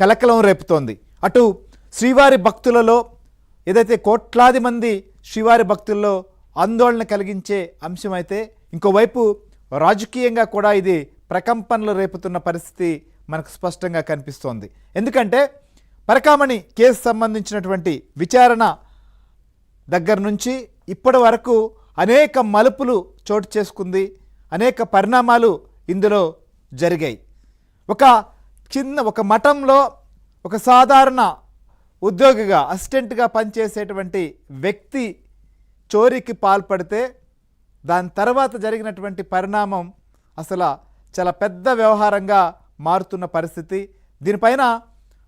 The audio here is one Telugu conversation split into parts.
కలకలం రేపుతోంది. అటు శ్రీవారి భక్తులలో ఏదైతే కోట్లాది మంది శ్రీవారి భక్తుల్లో ఆందోళన కలిగించే అంశమైతే, ఇంకోవైపు రాజకీయంగా కూడా ఇది ప్రకంపనలు రేపుతున్న పరిస్థితి మనకు స్పష్టంగా కనిపిస్తోంది. ఎందుకంటే పరకామణి కేసు సంబంధించినటువంటి విచారణ దగ్గర నుంచి ఇప్పటి వరకు అనేక మలుపులు చోటు చేసుకుంది, అనేక పరిణామాలు ఇందులో జరిగాయి. ఒక మఠంలో ఒక సాధారణ ఉద్యోగిగా అసిస్టెంట్గా పనిచేసేటువంటి వ్యక్తి చోరీకి పాల్పడితే దాని తర్వాత జరిగినటువంటి పరిణామం అసలు చాలా పెద్ద వ్యవహారంగా మారుతున్న పరిస్థితి. దీనిపైన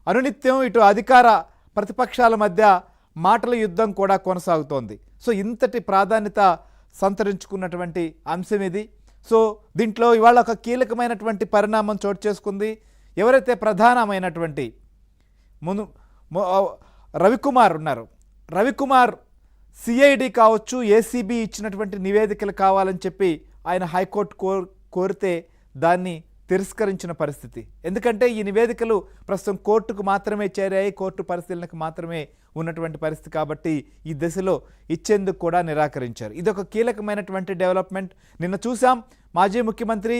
అనునిత్యం ఇటు అధికార ప్రతిపక్షాల మధ్య మాటల యుద్ధం కూడా కొనసాగుతోంది. సో ఇంతటి ప్రాధాన్యత సంతరించుకున్నటువంటి అంశం ఇది. సో దీంట్లో ఇవాళ ఒక కీలకమైనటువంటి పరిణామం చోటు చేసుకుంది. ఎవరైతే ప్రధానమైనటువంటి రవికుమార్ ఉన్నారు, రవికుమార్ సిఐడి కావచ్చు, ఏసీబీ ఇచ్చినటువంటి నివేదికలు కావాలని చెప్పి ఆయన హైకోర్టు కోరితే దాన్ని తిరస్కరించిన పరిస్థితి. ఎందుకంటే ఈ నివేదికలు ప్రస్తుతం కోర్టుకు మాత్రమే చేరాయి, కోర్టు పరిశీలనకు మాత్రమే ఉన్నటువంటి పరిస్థితి కాబట్టి ఈ దశలో ఇచ్చేందుకు కూడా నిరాకరించారు. ఇదొక కీలకమైనటువంటి డెవలప్మెంట్. నిన్న చూసాం, మాజీ ముఖ్యమంత్రి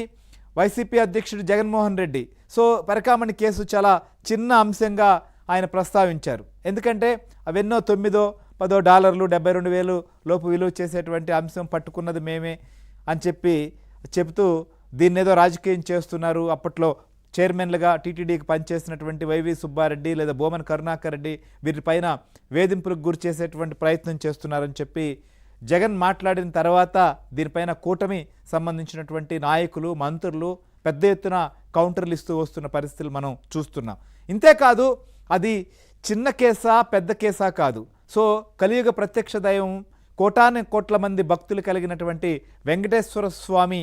వైసీపీ అధ్యక్షుడు జగన్మోహన్ రెడ్డి సో పరకామణి కేసు చాలా చిన్న అంశంగా ఆయన ప్రస్తావించారు. ఎందుకంటే అవెన్నో $9-10 $72,000 లోపు విలువ చేసేటువంటి అంశం పట్టుకున్నది మేమే అని చెబుతూ దీన్నేదో రాజకీయం చేస్తున్నారు. అప్పట్లో చైర్మన్లుగా టీటీడీకి పనిచేసినటువంటి వైవి సుబ్బారెడ్డి లేదా బోమన్ కరుణాకర్ రెడ్డి వీరిపైన వేధింపులకు గురి చేసేటువంటి ప్రయత్నం చేస్తున్నారని చెప్పి జగన్ మాట్లాడిన తర్వాత దీనిపైన కూటమి సంబంధించినటువంటి నాయకులు, మంత్రులు పెద్ద ఎత్తున కౌంటర్లు ఇస్తూ వస్తున్న పరిస్థితులు మనం చూస్తున్నాం. ఇంతేకాదు అది చిన్న కేసా పెద్ద కేసా కాదు. సో కలియుగ ప్రత్యక్ష దైవం కోట్ల మంది భక్తులు కలిగినటువంటి వెంకటేశ్వర స్వామి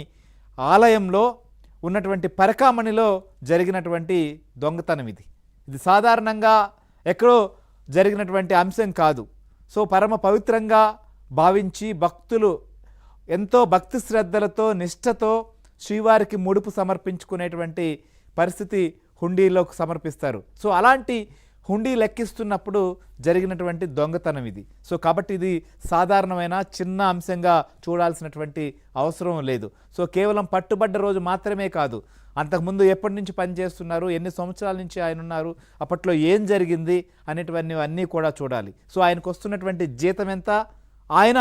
ఆలయంలో ఉన్నటువంటి పరకామణిలో జరిగినటువంటి దొంగతనం ఇది సాధారణంగా ఎక్కడో జరిగినటువంటి అంశం కాదు. సో పరమ పవిత్రంగా భావించి భక్తులు ఎంతో భక్తి శ్రద్ధలతో నిష్ఠతో శ్రీవారికి ముడుపు సమర్పించుకునేటువంటి పరిస్థితి హుండీలోకి సమర్పిస్తారు. సో అలాంటి హుండీ లెక్కిస్తున్నప్పుడు జరిగినటువంటి దొంగతనం ఇది. సో కాబట్టి ఇది సాధారణమైన చిన్న అంశంగా చూడాల్సినటువంటి అవసరం లేదు. సో కేవలం పట్టుబడ్డ రోజు మాత్రమే కాదు, అంతకుముందు ఎప్పటి నుంచి పనిచేస్తున్నారు, ఎన్ని సంవత్సరాల నుంచి ఆయన ఉన్నారు, అప్పట్లో ఏం జరిగింది అనేటివన్నీ కూడా చూడాలి. సో ఆయనకు వస్తున్నటువంటి జీతం ఎంత, ఆయన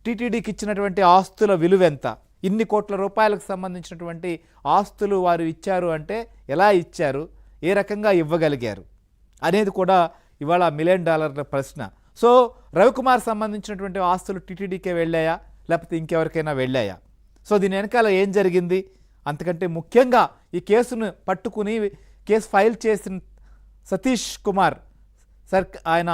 టీటీడీకి ఇచ్చినటువంటి ఆస్తుల విలువ ఎంత, ఇన్ని కోట్ల రూపాయలకు సంబంధించినటువంటి ఆస్తులు వారు ఇచ్చారు అంటే ఎలా ఇచ్చారు, ఏ రకంగా ఇవ్వగలిగారు అనేది కూడా ఇవాళ $1 మిలియన్ ప్రశ్న. సో రవికుమార్ సంబంధించినటువంటి ఆస్తులు టీటీడీకే వెళ్ళాయా లేకపోతే ఇంకెవరికైనా వెళ్ళాయా? సో దీని వెనకాల ఏం జరిగింది? అంతకంటే ముఖ్యంగా ఈ కేసును పట్టుకుని కేసు ఫైల్ చేసిన సతీష్ కుమార్ ఆయన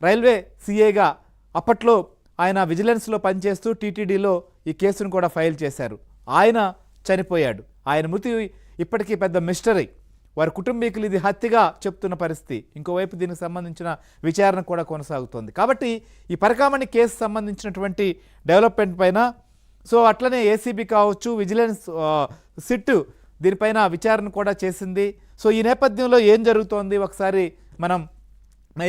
రైల్వే సిఏగా అప్పట్లో ఆయన విజిలెన్స్లో పనిచేస్తూ టీటీడీలో ఈ కేసును కూడా ఫైల్ చేశారు. ఆయన చనిపోయాడు. ఆయన మృతి ఇప్పటికీ పెద్ద మిస్టరీ. వారి కుటుంబీకులు ఇది హత్యగా చెప్తున్న పరిస్థితి. ఇంకోవైపు దీనికి సంబంధించిన విచారణ కూడా కొనసాగుతోంది. కాబట్టి ఈ పరకామణి కేసు సంబంధించినటువంటి డెవలప్మెంట్ పైన సో అట్లనే ఏసీబీ కావచ్చు, విజిలెన్స్ సిట్ దీనిపైన విచారణ కూడా చేసింది. సో ఈ నేపథ్యంలో ఏం జరుగుతోంది ఒకసారి మనం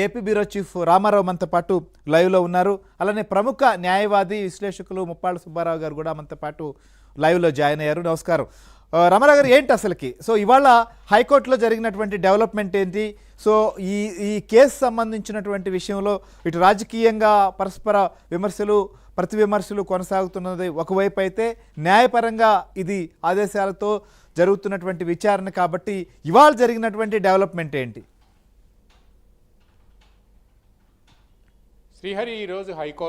ఏపీ బ్యూరో చీఫ్ రామారావు మనతో పాటు లైవ్లో ఉన్నారు. అలానే ప్రముఖ న్యాయవాది విశ్లేషకులు ముప్పాళ్ళ సుబ్బారావు గారు కూడా మనతో పాటు లైవ్లో జాయిన్ అయ్యారు. నమస్కారం రామారావు గారు. ఏంటి అసలుకి సో ఇవాళ హైకోర్టులో జరిగినటువంటి డెవలప్మెంట్ ఏంటి? సో ఈ కేసు సంబంధించినటువంటి విషయంలో ఇటు రాజకీయంగా పరస్పర విమర్శలు ప్రతి విమర్శలు కొనసాగుతున్నది ఒకవైపు అయితే, న్యాయపరంగా ఇది ఆదేశాలతో జరుగుతున్నటువంటి విచారణ కాబట్టి ఇవాళ జరిగినటువంటి డెవలప్మెంట్ ఏంటి? శ్రీహరి, ఈరోజు హైకోర్టు